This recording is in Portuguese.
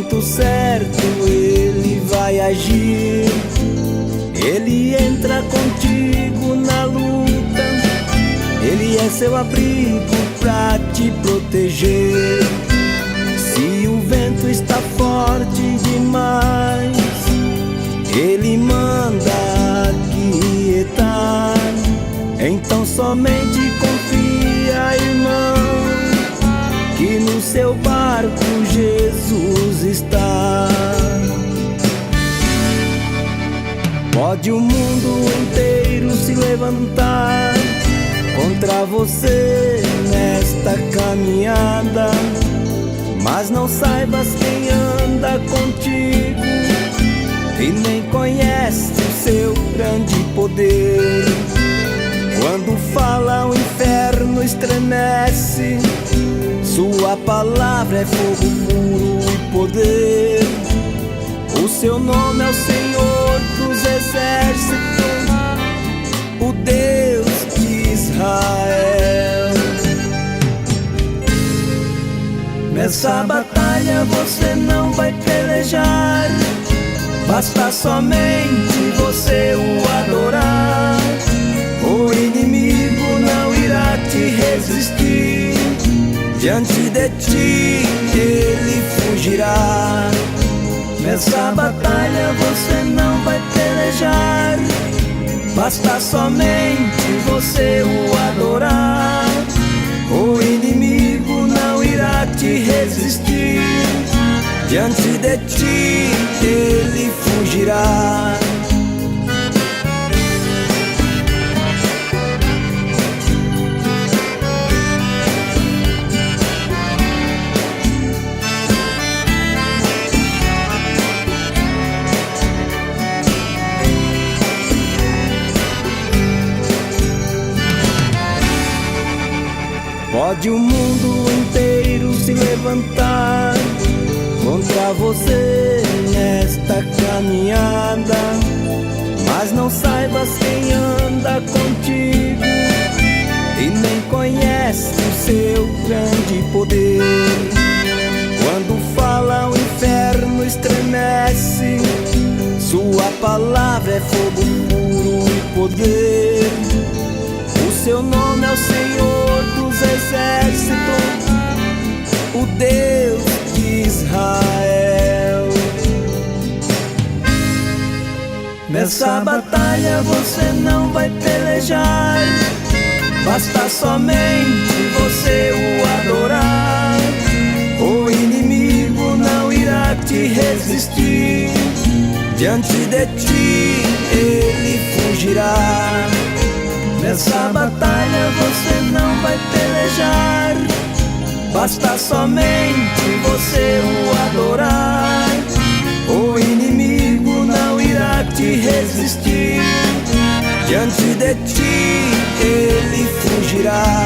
momento certo Ele vai agir. Ele entra contigo na luta, Ele é seu abrigo pra te proteger. Se o vento está forte demais, Ele manda aquietar. Então somente confia, irmão, que no seu barco Jesus está. Pode o mundo inteiro se levantar contra você nesta caminhada, mas não saibas quem anda contigo e nem conhece o seu grande poder. Quando fala o inferno estremece, sua palavra é fogo puro e poder. O seu nome é o Senhor dos exércitos, o Deus de Israel. Nessa batalha você não vai pelejar, basta somente você o adorar. O inimigo não irá te resistir, diante de ti ele fugirá. Nessa batalha você não vai pelejar, basta somente você o adorar. O inimigo não irá te resistir, diante de ti ele fugirá. Pode o mundo inteiro se levantar contra você nesta caminhada, mas não saibas quem anda contigo e nem conhece o seu grande poder. Quando fala o inferno estremece, sua palavra é fogo puro e poder. O seu nome é o Senhor dos exércitos, o Deus de Israel. Nessa batalha você não vai pelejar, basta somente você o adorar. O inimigo não irá te resistir, diante de ti ele fugirá. Nessa batalha você não vai pelejar, basta somente você o adorar. O inimigo não irá te resistir, diante de ti ele fugirá.